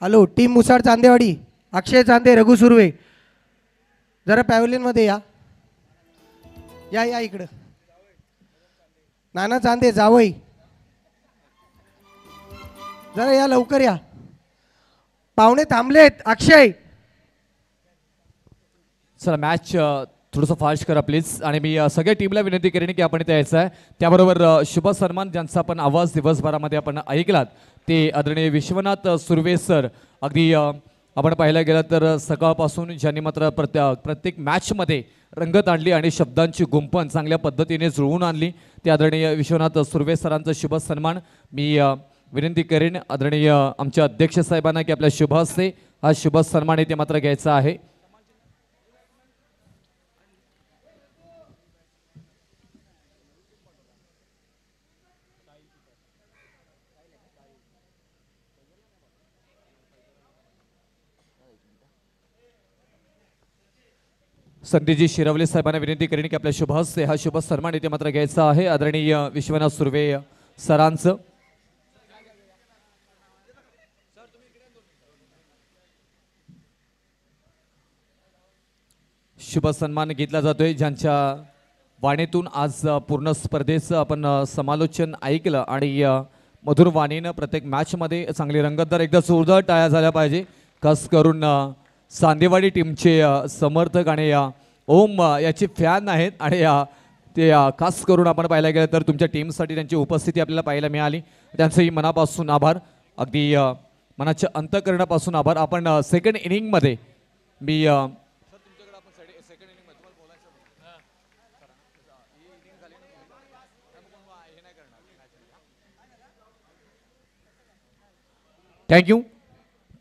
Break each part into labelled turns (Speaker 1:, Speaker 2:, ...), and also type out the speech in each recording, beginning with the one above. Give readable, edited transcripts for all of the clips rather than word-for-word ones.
Speaker 1: Hello team मुसाड चांदेवाडी, अक्षय चांदे, रघु सुर्वे, जरा पॅव्हलियनमध्ये या या या इकडं. नाना चांदे जावई, जरा या लवकर या. पाहुणे थांबलेत. अक्षय
Speaker 2: चला मॅच थोडंसं फास्ट करा प्लीज. आणि मी सगळ्या टीमला विनंती करेन की आपण इथे यायचं आहे. त्याबरोबर शुभ सन्मान ज्यांचा आपण आवाज दिवसभरामध्ये आपण ऐकलात ते आदरणीय विश्वनाथ सुर्वे सर. अगदी आपण पाहायला गेलं तर सकाळपासून ज्यांनी मात्र प्रत्येक मॅचमध्ये रंगत आणली आणि शब्दांची गुंफण चांगल्या पद्धतीने जुळवून आणली ते आदरणीय विश्वनाथ सुर्वे सरांचा शुभ सन्मान मी विनंती करेन आदरणीय आमच्या अध्यक्ष साहेबांना की आपल्या शुभ हस्ते हा शुभ सन्मान इथे मात्र घ्यायचा आहे. संदीपजी शिरवले साहेबांना विनंती करेन की आपल्या शुभ हस्ते हा शुभ सन्मान इथे मात्र घ्यायचा आहे आदरणीय विश्वनाथ सुर्वे सरांचं. शुभ सन्मान घेतला जातोय ज्यांच्या वाणीतून आज पूर्ण स्पर्धेचं आपण समालोचन ऐकलं आणि मधुर वाणीनं प्रत्येक मॅचमध्ये चांगली रंगतदार एकदा जोरदार टाळ्या झाल्या पाहिजे. खास करून चांदेवाडी टीमचे समर्थक आणि ओम याचे फॅन आहेत आणि ते खास करून आपण पाहायला गेलं तर तुमच्या टीमसाठी त्यांची उपस्थिती आपल्याला पाहायला मिळाली. त्यांचंही मनापासून आभार, अगदी मनाच्या अंतःकरणापासून आभार. आपण सेकंड इनिंगमध्ये मी थँक्यू.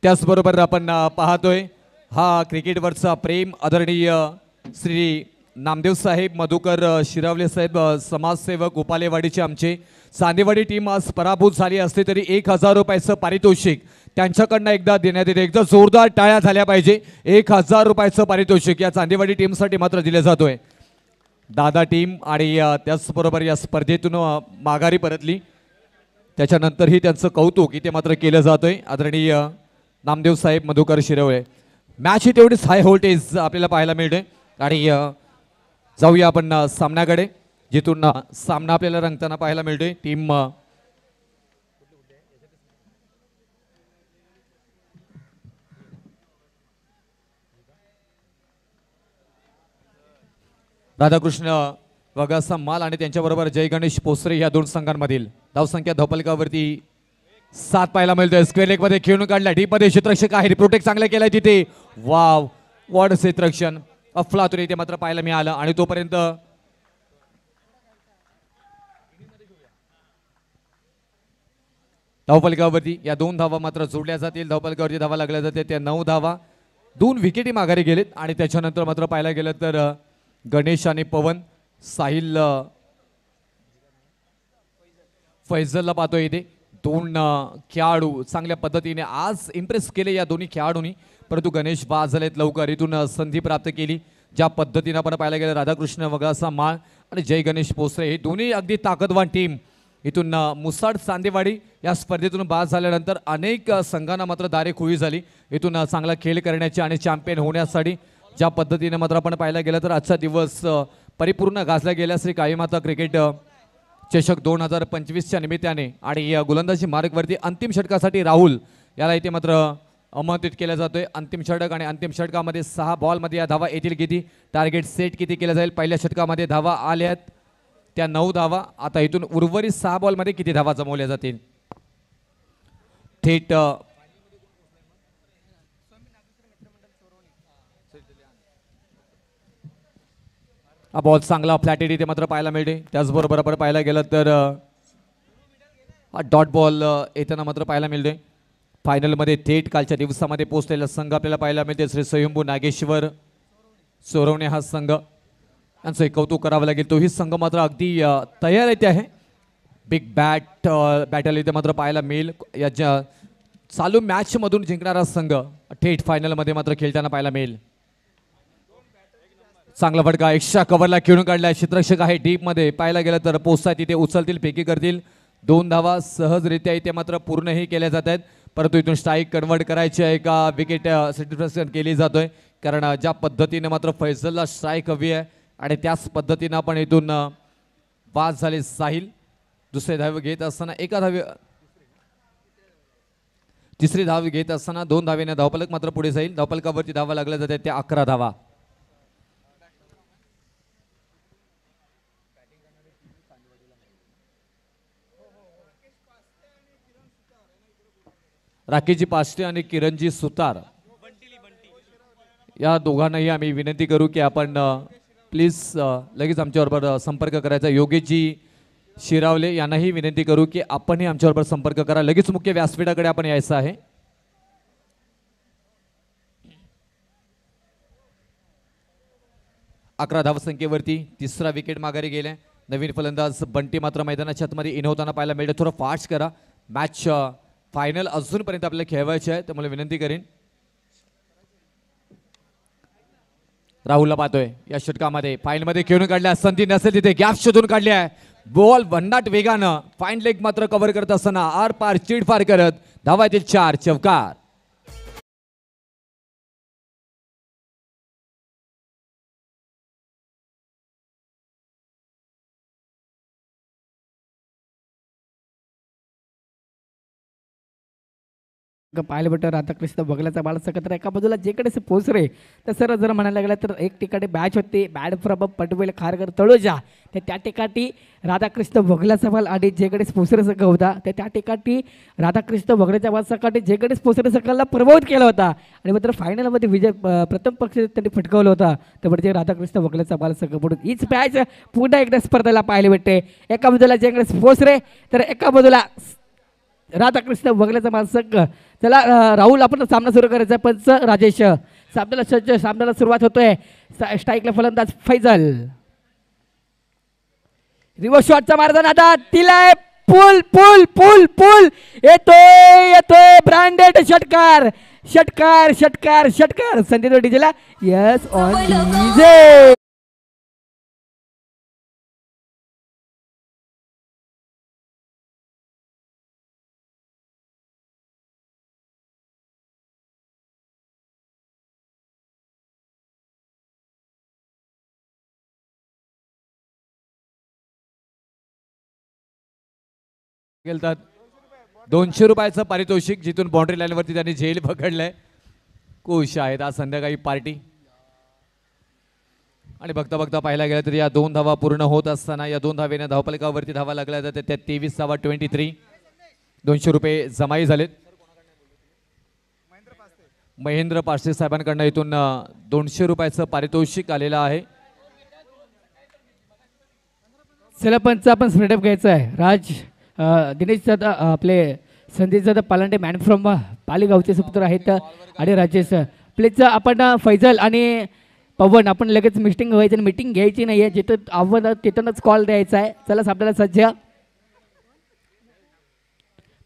Speaker 2: त्याचबरोबर आपण पाहतोय हा क्रिकेटवरचा प्रेम आदरणीय श्री नामदेव साहेब मधुकर शिरवले साहेब समाजसेवक उपालेवाडीचे आमचे. चांदेवाडी टीम आज पराभूत झाली असते तरी 1000 रुपयाचं पारितोषिक त्यांच्याकडनं एकदा देण्यात येते. एकदा जोरदार टाळ्या झाल्या पाहिजे. 1000 रुपयाचं पारितोषिक या चांदेवाडी टीमसाठी मात्र दिलं जातोय. दादा टीम आणि त्याचबरोबर या स्पर्धेतून माघारी परतली त्याच्यानंतरही त्यांचं कौतुक इथे मात्र केलं जातंय आदरणीय नामदेव साहेब मधुकर शिरवळे. मॅच ही तेवढीच हाय व्होल्टेज आपल्याला पाहायला मिळते आणि जाऊया आपण सामन्याकडे जिथून सामना आपल्याला रंगताना पाहायला मिळतोय. टीम राधाकृष्ण वगासा माल आणि त्यांच्याबरोबर जय गणेश पोसरे या दोन संघांमधील धावसंख्या धावपलकावरती 7 पाहायला मिळतोय. स्क्वेअर लेग मध्ये खेळून काढला. डीप मध्ये क्षेत्ररक्षक आहे, प्रोटेक्ट चांगलं केलंय तिथे. वाव वॉर्ड क्षेत्ररक्षण अफलातून इथे मात्र पाहायला मिळालं आणि तोपर्यंत धावपलकावरती या 2 धावा मात्र जोडल्या जातील. धावपलकावरती धावा लागल्या जाते त्या 9 धावा. 2 विकेटी माघारी गेलेत आणि त्याच्यानंतर मात्र पाहायला गेलं तर गणेश आणि पवन साहिल फैजलला पाहतोय इथे. 2 खेळाडू चांगल्या पद्धतीने आज इम्प्रेस केले या दोन्ही खेळाडूंनी, परंतु गणेश बाद झालेत लवकर. इथून संधी प्राप्त केली ज्या पद्धतीने आपण पाहायला गेलं राधाकृष्ण वगासा माळ आणि जय गणेश पोसरे हे दोन्ही अगदी ताकदवान टीम इथून मुसाड चांदेवाडी या स्पर्धेतून बाद झाल्यानंतर अनेक संघांना मात्र दारे खुळी झाली इथून चांगला खेळ करण्याची आणि चॅम्पियन होण्यासाठी. ज्या पद्धतीने मात्र आपण पाहायला गेलं तर आजचा दिवस परिपूर्ण गाजला गेला श्री काळीमाता क्रिकेट चषक 2025च्या निमित्ताने. आणि गोलंदाजी मार्गवरती अंतिम षटकासाठी राहुल याला इथे मात्र आमंत्रित केलं जातोय. अंतिम षटक आणि अंतिम षटकामध्ये 6 बॉलमध्ये या धावा येतील किती, टार्गेट सेट किती केलं जाईल. पहिल्या षटकामध्ये धावा आल्यात त्या 9 धावा. आता इथून उर्वरित 6 बॉलमध्ये किती धावा जमवल्या जातील. थेट हा बॉल चांगला फ्लॅटेड इथे मात्र पाहायला मिळते. त्याचबरोबर आपण पाहायला गेलं तर हा डॉट बॉल येताना मात्र पाहायला मिळते. फायनलमध्ये थेट कालच्या दिवसामध्ये पोहोचलेला संघ आपल्याला पाहायला मिळते श्री स्वयंभू नागेश्वर सोरवणे हा संघ. यांचं एक कौतुक करावं लागेल. तोही संघ मात्र अगदी तयार येते आहे. बिग बॅटल इथे मात्र पाहायला मिळेल. या चालू मॅचमधून जिंकणारा संघ थेट फायनलमध्ये मात्र खेळताना पाहायला मिळेल. चांगला फटका एक्स्ट्रा कव्हरला खेळून काढलाय. क्षेत्ररक्षक आहे डीप मध्ये पाहायला गेलं तर पोचताय तिथे उचलतील फेकी करतील. 2 धावा सहजरित्या इथे मात्र पूर्णही केल्या जात आहेत. परंतु इथून स्ट्राईक कन्वर्ट करायची आहे का विकेट सेटिस्फॅक्शन केली जातोय, कारण ज्या पद्धतीने मात्र फैजलला स्ट्राईक हवी आहे आणि त्याच पद्धतीनं आपण इथून बाद झाले साहिल. दुसरे धाव घेत असताना तिसरी धाव घेत असताना 2 धावेने धावफलक मात्र पुढे जाईल. धावफलकावरती धावा लागल्या जाते त्या 11 धावा. राकेशजी पाष्टे आणि किरणजी सुतार या दोघांनाही आम्ही विनंती करू की आपण प्लीज लगेच आमच्याबरोबर संपर्क करायचा. योगेशजी शिरावले यांनाही विनंती करू की आपणही आमच्याबरोबर संपर्क करा. लगेच मुख्य व्यासपीठाकडे आपण यायचं आहे. अकरा धावसंख्येवरती तिसरा विकेट माघारी गेलाय. नवीन फलंदाज बंटी मात्र मैदानाच्या आतमध्ये इनवताना पाहायला मिळते. थोडं फास्ट करा. मॅच फायनल अजूनपर्यंत आपल्याला खेळवायची आहे, त्यामुळे विनंती करेन. राहुलला पाहतोय या षटकामध्ये फाईनमध्ये खेळून काढल्या. संधी नसेल तिथे गॅप शोधून काढली आहे. बॉल भन्नाट वेगानं फाईन लेग मात्र कव्हर करत असताना आर पार चिडफार करत धावातील 4 चौकार.
Speaker 3: पाहायला भेटतं राधाकृष्ण बघल्याचा बाळ सकत्र एका बाजूला जेकडे पोचरे तर सर जर म्हणायला लागला तर एक ठिकाणी बॅच होते बॅड प्रभाव पटवेल खारकर तळोजा तर त्या ठिकाणी राधाकृष्ण बघल्याचा बाल आणि जेकडे पोचरे संघ होता तर त्या ठिकाणी राधाकृष्ण बघल्याच्या बाल सकाळी जेकडे पोचरे संघाला प्रभावित केला होता आणि मात्र फायनलमध्ये विजय प्रथम पक्ष त्यांनी फटकावला होता. तर म्हणजे राधाकृष्ण बघल्याचा बाल संघ म्हणून हीच मॅच पुन्हा एकदा स्पर्धेला पाहायला भेटते. एका बाजूला जेकडे पोचरे तर एका बाजूला राधाकृष्ण बघल्याचा बाल संघ. चला राहुल आपण सामना सुरू करायचा. पंच राजेश सामन्याला सज्ज. सामन्याला सुरुवात होतोय. स्ट्राईकला फलंदाज फैजल. रिव्हर्स शॉटचा मारताना आता तिला पुल पुल पुल पुल येतोय ब्रँडेड षटकार षटकार षटकार षटकार. संदीप डीजेला यस ऑन डीजे.
Speaker 2: गेलतात 200 रुपयाचं पारितोषिक जिथून बाउंड्री लाईनवरती त्यांनी झेल पकडलंय. खुश आहेत आज संध्याकाळी पार्टी. आणि बघता बघता पाहायला गेलं तर या 2 धावा पूर्ण होत असताना या 2 धावेने धावफलकावरती धावा लागल्या जाते त्या 23 धावा 23. 200 रुपये जमाई झालेत. महेंद्र पाशे साहेबांकडनं इथून 200 रुपयाचं पारितोषिक आलेलं आहे.
Speaker 3: चला पंच आपण स्प्रेडअप घ्यायचं आहे. राज दिनेश दादा आपले संदीप दादा पालांडे मॅन फ्रॉम पालीगावचे सुपुत्र आहेत आणि राजेश प्लीज आपण फैजल आणि पवन आपण लगेच मीटिंग व्हायची आणि मीटिंग घ्यायची नाही आहे. जिथं आव्हान तिथूनच कॉल द्यायचा आहे. चला सामन्याला सज्ज.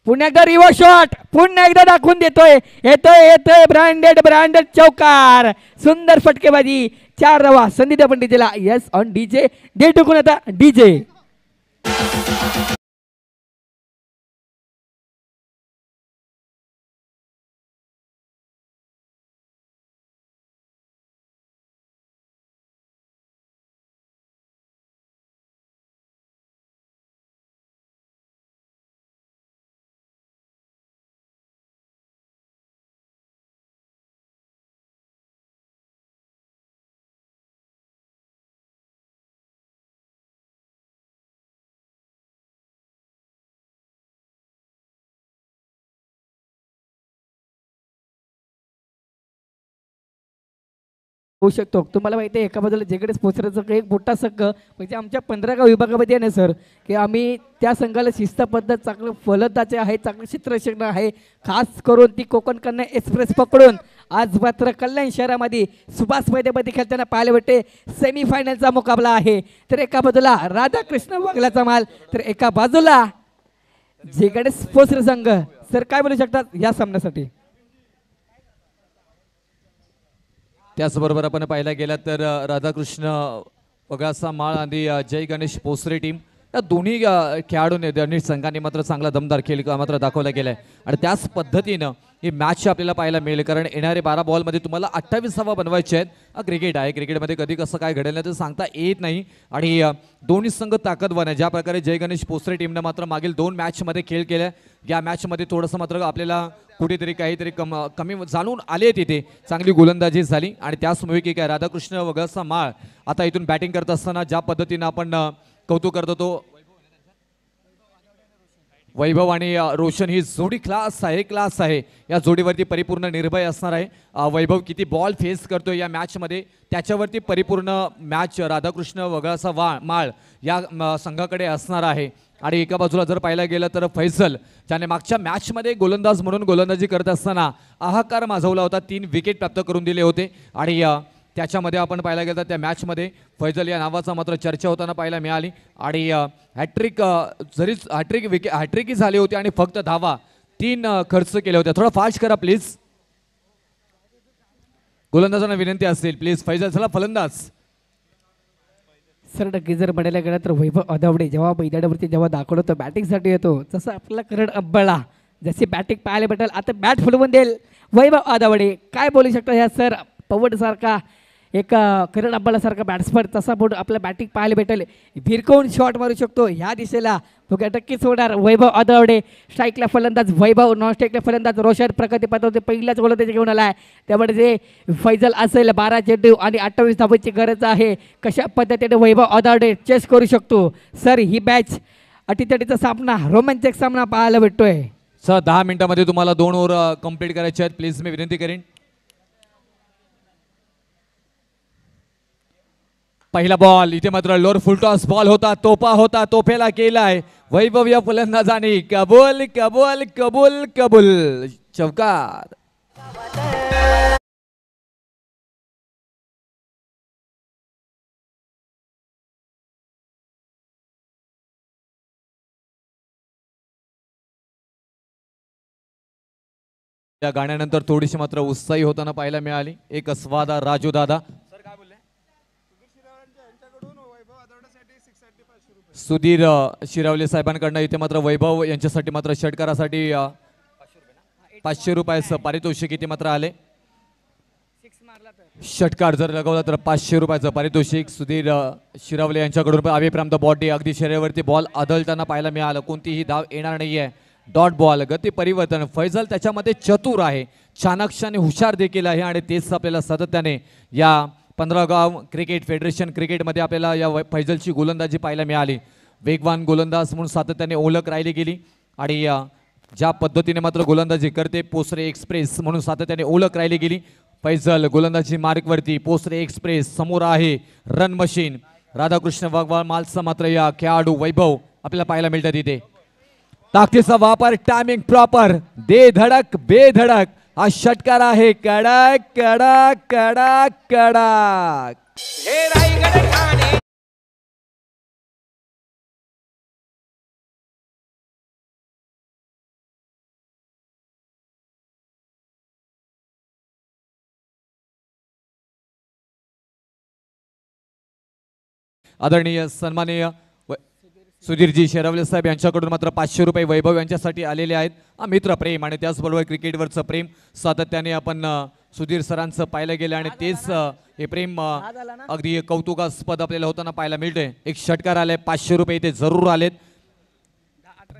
Speaker 3: पुन्हा एकदा रिव्हर्स शॉट पुन्हा एकदा दाखवून देतोय. येतोय ब्रँडेड ब्रँडेड चौकार. सुंदर फटकेबाजी 4 धावा. संदीप आपण डीजेला यस ऑन डीजे. दे टुकून आता डीजे. होऊ शकतो. तुम्हाला माहिती आहे एका बाजूला जेकडेच पोचरायचं एक मोठा संघ म्हणजे आमच्या 15 गाव विभागामध्ये आहे ना सर की आम्ही त्या संघाला शिस्त पद्धत चांगलं फलंदाजे आहे चांगलं क्षेत्ररक्षण आहे. खास करून ती कोकण कन्या एक्सप्रेस पकडून आज मात्र कल्याण शहरामध्ये सुभाष मैदानामध्ये खेळताना पाहायला भेटते. सेमीफायनलचा मुकाबला आहे. तर एका बाजूला राधाकृष्ण बगलाचा माल तर एका बाजूला जेकडेच पोचर संघ. सर काय बोलू शकतात या सामन्यासाठी?
Speaker 2: त्याचबरोबर आपण पाहायला गेला तर राधाकृष्ण वगासा माळ आणि जय गणेश पोसरे टीम या दोन्ही खेळाडूंनी दोन्ही संघांनी मात्र चांगला दमदार खेळ मात्र दाखवला गेलाय आणि त्याच पद्धतीनं ही मॅच आपल्याला पाहायला मिळेल. कारण येणारे 12 बॉलमध्ये तुम्हाला 28 धावा बनवायचे आहेत. क्रिकेट आहे, क्रिकेटमध्ये कधी कसं काय घडेल ते सांगता येत नाही आणि दोन्ही संघ ताकदवान आहे. ज्या प्रकारे जय गणेश पोसरे टीमनं मात्र मागील 2 मॅचमध्ये खेळ केला, या मॅचमध्ये थोडंसं मात्र आपल्याला कुठेतरी काहीतरी कमी जाणून आले. तिथे चांगली गोलंदाजी झाली आणि त्याचमुळे की काय राधाकृष्ण वगळचा माळ आता इथून बॅटिंग करत असताना ज्या पद्धतीनं आपण कौतुक करतो तो वैभव आणि रोशन ही जोडी क्लास आहे. या जोडीवरती परिपूर्ण निर्भय असणार आहे. वैभव किती बॉल फेस करतोय या मॅचमध्ये त्याच्यावरती परिपूर्ण मॅच राधाकृष्ण वगळाचा माळ या संघाकडे असणार आहे. आणि एका बाजूला जर पाहायला गेलं तर फैसल ज्याने मागच्या मॅचमध्ये गोलंदाज म्हणून गोलंदाजी करत असताना हाहाकार माजवला होता, 3 विकेट प्राप्त करून दिले होते आणि त्याच्यामध्ये आपण पाहायला गेलं तर त्या मॅचमध्ये फैजल या नावाचा मात्र चर्चा होताना पाहायला मिळाली आणि हॅट्रिकही झाली होती आणि फक्त धावा 3 खर्च केल्या होत्या. थोडा फास्ट करा प्लीज, गोलंदाजांना विनंती असेल प्लीज. फैजल चला फलंदाज.
Speaker 3: सर नक्की जर म्हणायला गेलं तर वैभव अदावडे जेव्हा मैदानावरती जेव्हा दाखवलं होतं बॅटिंगसाठी येतो तसं आपल्याला करण अब्बाळा जशी बॅटिंग पाहायला भेटेल आता बॅट फुलवून देईल वैभव अदावडे. काय बोलू शकता ह्या सर पवड सारखा एक करण अब्बाळासारखा बॅट्समन तसा बोट आपल्या बॅटिंग पाहायला भेटेल, भिरकवून शॉट मारू शकतो ह्या दिशेला. बघा नक्कीच होणार वैभव अदावडे. स्ट्राईकला फलंदाज वैभव, नॉन स्ट्राईकला फलंदाज रोशन. प्रगती पथावरती पहिल्याच गोलंदाजी घेऊन आला आहे, त्यामुळे जे फैजल असेल 12 चेंडू आणि 28 धावांची गरज आहे. कशा पद्धतीने वैभव अदावडे चेस करू शकतो सर. ही मॅच अटीतटीचा सामना, रोमॅन्टिक सामना पाहायला भेटतोय.
Speaker 2: सर 10 मिनिटांमध्ये तुम्हाला 2 ओव्हर कंप्लीट करायचे आहेत, प्लीज मी विनंती करेन. पहिला बॉल इथे मात्र लोअर फुल टॉस बॉल होता, तोफा होता, तोफेला केलाय वैभव या फलंदाजाने. कबूल कबूल कबूल कबूल चौकार. या गाण्यानंतर थोडीशी मात्र उत्साही होताना पाहायला मिळाली एक अस्वादा राजू दादा. सुधीर शिरावले साहेबांकडनं इथे मात्र वैभव यांच्यासाठी मात्र षटकारासाठी 500 रुपयाचं पारितोषिक इथे मात्र आले. षटकार जर लगवला तर 500 रुपयाचं पारितोषिक सुधीर शिरावले यांच्याकडून. अभिप्रांत बॉडी अगदी शरीरावरती बॉल आदळताना पाहायला मिळालं, कोणतीही धाव येणार नाहीये. डॉट बॉल गती परिवर्तन. फैजल त्याच्यामध्ये चतुर आहे, चाणक्य आणि हुशार देखील आहे आणि तेच आपल्याला सातत्याने या 15 गाव क्रिकेट फेडरेशन क्रिकेटमध्ये आपल्याला या फैजलची गोलंदाजी पाहायला मिळाली. वेगवान गोलंदाज म्हणून सातत्याने ओळख राहिली गेली आणि ज्या पद्धतीने मात्र गोलंदाजी करते पोसरे एक्सप्रेस म्हणून सातत्याने ओळख राहिली गेली. फैजल गोलंदाजी मार्गवरती, पोसरे एक्सप्रेस समोर आहे, रन मशीन राधाकृष्ण वाघवाळ मालचा मात्र या खेळाडू वैभव आपल्याला पाहायला मिळतात. इथे ताकदीचा वापर, टायमिंग प्रॉपर, दे धडक बेधडक हा षटकार आहे. कडक कडक कडक कडक. आदरणीय सन्माननीय सुधीरजी शेरावले साहेब यांच्याकडून मात्र 500 रुपये वैभव यांच्यासाठी आलेले आहेत. मित्र प्रेम आणि त्याचबरोबर क्रिकेटवरचं प्रेम सातत्याने आपण सुधीर सरांचं पाहिलं गेलं आणि तेच हे प्रेम अगदी कौतुकास्पद आपल्याला होताना पाहायला मिळते. एक षटकार आले, 500 रुपये इथे जरूर आलेत.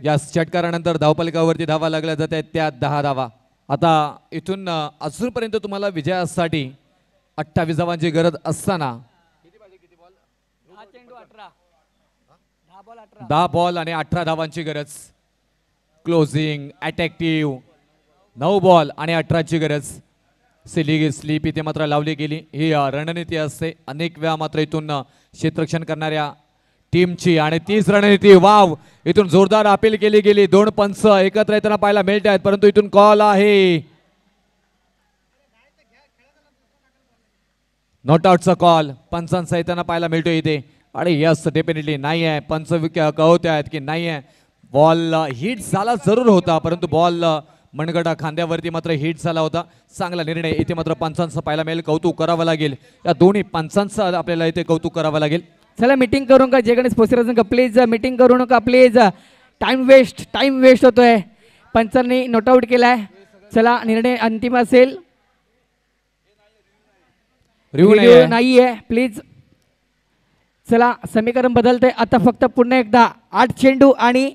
Speaker 2: या षटकारानंतर धावपलकावरती धावा लागल्या जात आहेत त्या 10 धावा. आता इथून अजूनपर्यंत तुम्हाला विजयासाठी 28 धावांची गरज असताना 10 बॉल आणि 18 धावांची गरज. क्लोजिंग अट्रॅक्टिव्ह 9 बॉल आणि 18ची गरज. स्लीप इथे मात्र लावली गेली. ही रणनीती असते अनेक वेळा मात्र इथून क्षेत्ररक्षण करणाऱ्या टीमची आणि 30 रणनीती. वाव, इथून जोरदार अपील केली गेली. 2 पंच एकत्र येताना पाहायला मिळत आहेत, परंतु इथून कॉल आहे नॉट आउटचा कॉल पंचांचा येताना पाहायला मिळतो इथे. आणि यस डेफिनेटली नाही आहे, पंच कळवत आहेत की नाही आहे. बॉल हिट झाला जरूर होता, परंतु बॉल मनगडा खांद्यावरती मात्र हिट झाला होता. चांगला निर्णय इथे मात्र पंचांचा पाहायला मिळेल. कौतुक करावं लागेल या दोन्ही पंचांचं आपल्याला इथे कौतुक करावं लागेल.
Speaker 3: चला मीटिंग करू नका जे गणेश पोसरे संघ प्लीज मीटिंग करू नका प्लीज. टाइम वेस्ट होतोय. पंचांनी नोट आउट केलाय. चला निर्णय अंतिम असेल.
Speaker 2: रिव्ह्यू
Speaker 3: नाहीये प्लीज. चला समीकरण बदलते आता फक्त पुन्हा एकदा 8 चेंडू आणि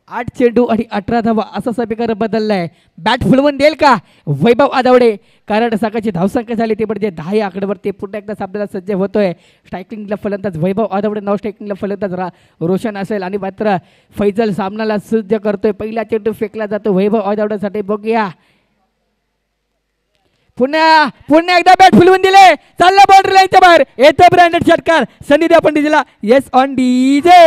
Speaker 3: 8 चेंडू आणि 18 धावा असं समीकरण बदललंय. बॅट फुलवून देईल का वैभव आदावडे, कारण सकाळची धावसंख्या झाली ते म्हणजे 10 या आकड्यावरती पुन्हा एकदा सामन्याला सज्ज होतोय. स्ट्रायकिंगला फलंदाज वैभव आदावडे, नॉन स्ट्रायकिंगला फलंदाज रोशन असेल आणि मात्र फैजल सामनाला सज्ज करतोय. पहिला चेंडू फेकला जातो वैभव आदावडेसाठी. बघूया पुन्हा एकदा बॅट फुलवून दिले. चालला बाउंड्री लाईनच्या बाहेर येतो ब्रँडेड षटकार. संधी द्या आपण डीजेला. Yes on DJ.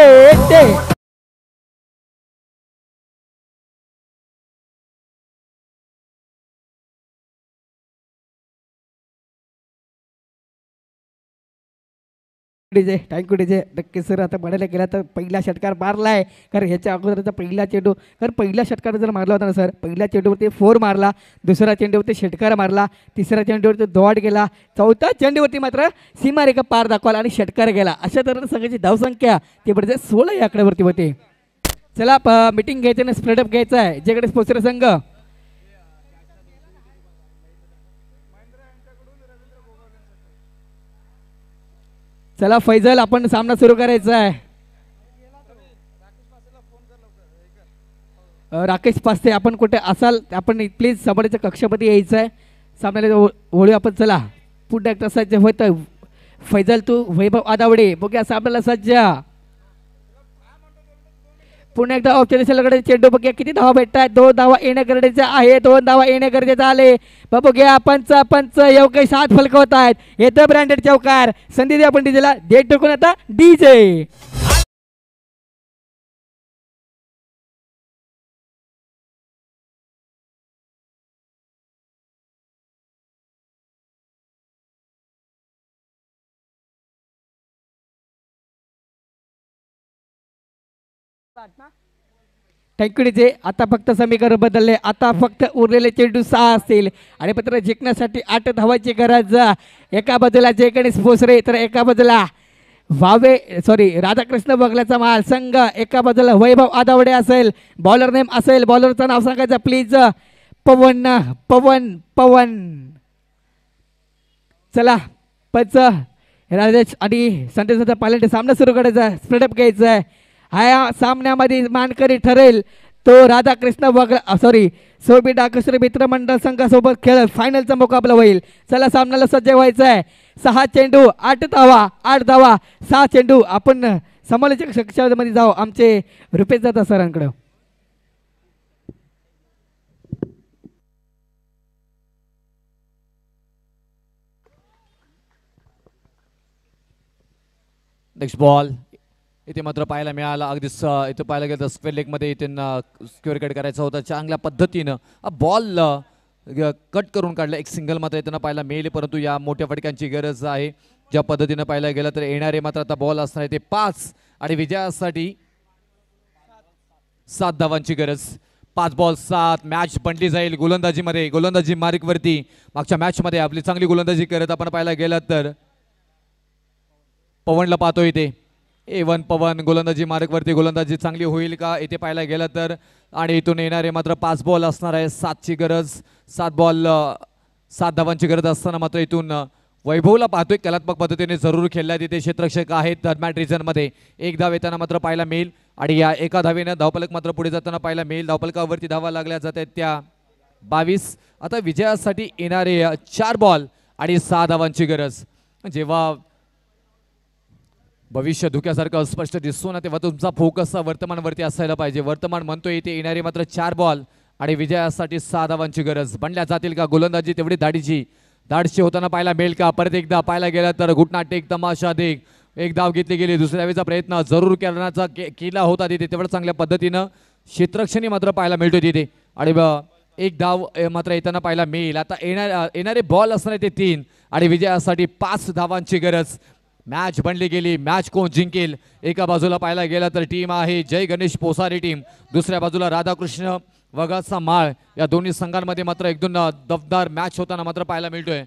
Speaker 3: DJ thank you DJ. नक्की सर आता म्हणायला गेला तर पहिला षटकार मारलाय, कारण ह्याच्या अगोदरचा पहिला चेंडू, कारण पहिल्या षटकार जर मारला होता ना सर, पहिल्या चेंडूवरती 4 मारला, दुसऱ्या चेंडूवरती षटकार मारला, तिसऱ्या चेंडूवरती डॉट गेला, चौथ्या चेंडूवरती मात्र सीमारेखा पार दाखवला आणि षटकार गेला. अशा तऱ्हेने सगळ्याची धावसंख्या ती म्हणजे 16 या आकड्यावरती होती. चला मीटिंग घ्यायचं ना स्प्रेडअप घ्यायचं आहे जेकडे पोचरे संघ. चला फैजल आपण सामना सुरू करायचा आहे. राकेश पास्ते आपण कुठे असाल आपण प्लीज समोरच्या कक्षामध्ये यायचं आहे. सामन्याला ओळी आपण. चला पुढे एकदा सज्ज होतं फैजल तू वैभव आदावडे. बघूया सामन्याला सज्ज. पुन्हा एकदा औपचारिक चेंडू. बघूया किती धावा भेटतात. 2 धावा येणे गरजेचे आहे. 2 धावा येणे गरजेचे आले. बघूया पंच योगेश हात फलकवत आहेत. येतं ब्रँडेड चौकार. संधी द्या आपण डीजेला. डेट टाकून आता डीजे. Thank you DJ. आता फक्त समीकरण बदलले. आता फक्त उरलेले चेंडू 6 असतील आणि पत्र जिंकण्यासाठी 8 धावाची गरज. एका बाजूला जय गणेश भोसरे तर एका बाजूला राधाकृष्ण बगलाचा महाल संघ. एका बाजूला वैभव आदावडे असेल. बॉलर नेम असेल. बॉलरचं नाव सांगायचं प्लीज. पवन. चला पंच राजेश आणि संदेश पालंटे सामना सुरू करायचा. स्प्रेडअप घ्यायचं आहे. ह्या सामन्यामध्ये मानकरी ठरेल तो राधाकृष्ण बगला सोबी डाकश्री मित्रमंडळ संघासोबत खेळ फायनलचा मुकाबला होईल. चला सामन्याला सज्ज व्हायचं आहे. 6 चेंडू 8 धावा 6 चेंडू. आपण समालोचक कक्षामध्ये जाऊ आमचे रुपेश दादा सरांकडे.
Speaker 2: नेक्स्ट बॉल इथे मात्र पाहायला मिळाला. अगदीच इथं पाहायला गेलं तर स्क्वेअर लेगमध्ये इथे स्क्वेअर कट करायचा होता. चांगल्या पद्धतीनं बॉल कट करून काढला. एक सिंगल मात्र येताना पाहायला मिळेल, परंतु या मोठ्या फटक्यांची गरज आहे. ज्या पद्धतीनं पाहायला गेलं तर येणारे मात्र आता बॉल असणार आहे ते 5 आणि विजयासाठी 7 धावांची गरज. 5 बॉल 7. मॅच बनली जाईल गोलंदाजीमध्ये. गोलंदाजी मार्कवरती मागच्या मॅचमध्ये आपली चांगली गोलंदाजी करत आपण पाहायला गेलं तर पवनला पाहतो इथे. A1 पवन गोलंदाजी मार्गवरती. गोलंदाजी चांगली होईल का इथे पाहायला गेलं तर. आणि इथून येणारे मात्र 5 बॉल असणार आहे. 7ची गरज. 7 बॉल 7 धावांची गरज असताना मात्र इथून वैभवला पाहतोय. कलात्मक पद्धतीने जरूर खेळला. तिथे क्षेत्ररक्षक आहेत दरम्यान रिजनमध्ये. 1 धाव येताना मात्र पाहायला मिळेल आणि या एका धावेनं धावफलक मात्र पुढे जाताना पाहायला मिळेल. धावफलकावरती धावा लागल्या जात आहेत त्या 22. आता विजयासाठी येणारे 4 बॉल आणि 6 धावांची गरज. जेव्हा भविष्य धुक्यासारखं स्पष्ट दिसतो ना तेव्हा तुमचा फोकस वर्तमानवरती असायला पाहिजे. वर्तमान म्हणतोय इथे येणारे मात्र 4 बॉल आणि विजयासाठी 6 धावांची गरज. बनल्या जातील का गोलंदाजी तेवढी धाडशी होताना पाहायला मिळेल का. परत एकदा पाहायला गेला तर घुटना टेक तमाशा देख. 1 धाव घेतली गेली. दुसऱ्या वेळेचा प्रयत्न जरूर करण्याचा केला होता तिथे. तेवढं चांगल्या पद्धतीनं क्षेत्ररक्षणी मात्र पाहायला मिळतोय तिथे आणि 1 धाव मात्र येताना पाहायला मिळेल. आता येणारे बॉल असणार ते 3 आणि विजयासाठी 5 धावांची गरज. मॅच बनली गेली. मॅच कोण जिंकेल. एका बाजूला पाहायला गेला तर टीम आहे जय गणेश पोसारे टीम. दुसऱ्या बाजूला राधाकृष्ण वगाचा माळ. या दोन्ही संघांमध्ये मात्र एकदम दफदार मॅच होताना मात्र पाहायला मिळतोय.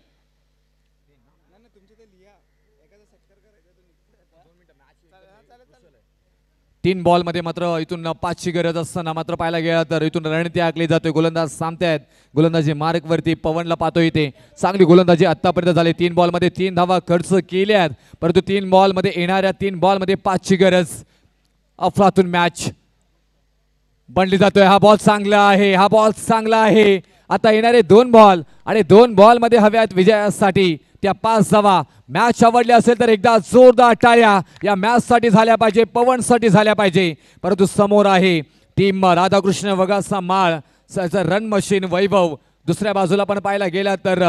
Speaker 2: 3 बॉलमध्ये मात्र इथून 5ची गरज असताना मात्र पाहायला गेला तर इथून रणनीती आखली जाते. गोलंदाज सामतायत, गोलंदाजी मार्कवरती पवनला पाहतोय इथे. चांगली गोलंदाजी आतापर्यंत झाली. 3 बॉलमध्ये 3 धावा खर्च केल्यात, परंतु 3 बॉलमध्ये येणाऱ्या 3 बॉलमध्ये 5ची गरज. अफलातून मॅच बनली जातोय. हा बॉल चांगला आहे, हा बॉल चांगला आहे. आता येणारे 2 बॉल आणि 2 बॉलमध्ये हव्यात विजयासाठी त्या 5 धावा. मॅच आवडली असेल तर एकदा जोरदार टाळ्या या मॅच साठी झाल्या पाहिजे, पवन साठी झाल्या पाहिजे. परंतु समोर आहे टीम राधाकृष्ण वगासा माळ, रन मशीन वैभव. दुसऱ्या बाजूला पण पाहायला गेला तर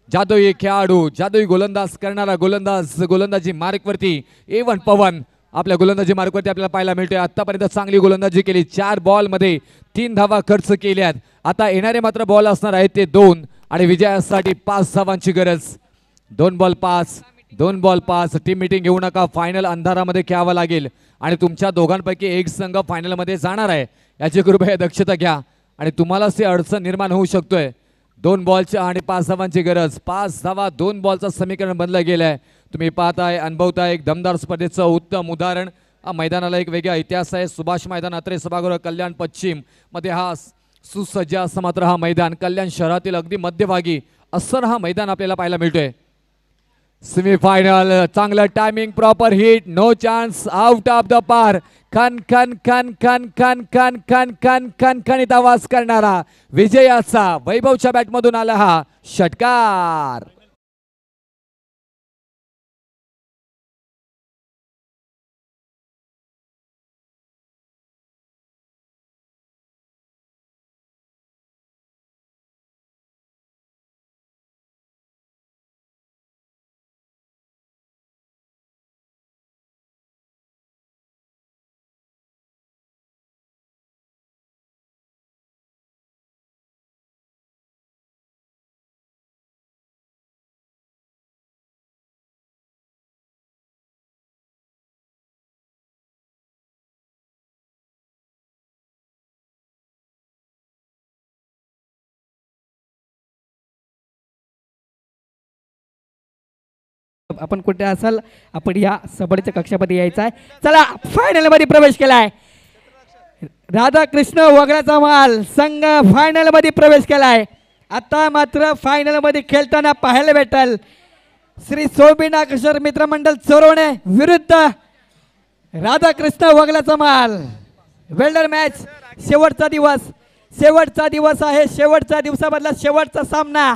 Speaker 2: जादुई खेळाडू, जादुई गोलंदाज करणारा गोलंदाजी मार्कवरती A1 पवन आपल्या गोलंदाजी मार्कवरती आपल्याला पाहायला मिळतोय. आतापर्यंत चांगली गोलंदाजी केली. 4 बॉलमध्ये 3 धावा खर्च केल्यात. आता येणारे मात्र बॉल असणार आहेत ते 2 आणि विजयासाठी 5 धावांची गरज. 2 बॉल 5. टीम मीटिंग घेऊ नका, फायनल अंधारामध्ये खेळावं लागेल आणि तुमच्या दोघांपैकी एक संघ फायनलमध्ये जाणार आहे याची कृपया दक्षता घ्या आणि तुम्हालाच ती अडचण निर्माण होऊ शकतोय. 2 बॉलच्या आणि 5 धावांची गरज. 5 धावा 2 बॉलचं समीकरण बनलं गेलंय. तुम्ही पाहताय, अनुभवताय एक दमदार स्पर्धेचं उत्तम उदाहरण. मैदानाला एक वेगळा इतिहास आहे. सुभाष मैदान अत्रे सभागृह कल्याण पश्चिम मध्ये हा सुसज्ज असं मात्र हा मैदान कल्याण शहरातील अगदी मध्यभागी असं हा मैदान आपल्याला पाहायला मिळतोय. सेमीफायनल, चांगलं timing, proper hit, no chance, out of the park. खन खन खन खन खन खन खन खन खन खनित आवाज करणारा विजयाचा वैभवच्या बॅटमधून आला हा षटकार.
Speaker 3: आपण कुठे असाल, आपण या सबडीच्या कक्षामध्ये यायचं आहे. चला, फायनल मध्ये प्रवेश केलाय राधाकृष्ण वगळ्याचा माल संघ. फायनल मध्ये प्रवेश केलाय. आता मात्र फायनल मध्ये खेळताना पाहायला भेटल श्री सोबिना किशोर मित्रमंडळ चोरवणे विरुद्ध राधाकृष्ण वगळ्याचा माल. वेल्डर मॅच, शेवटचा दिवस आहे. शेवटच्या दिवसामधला शेवटचा सामना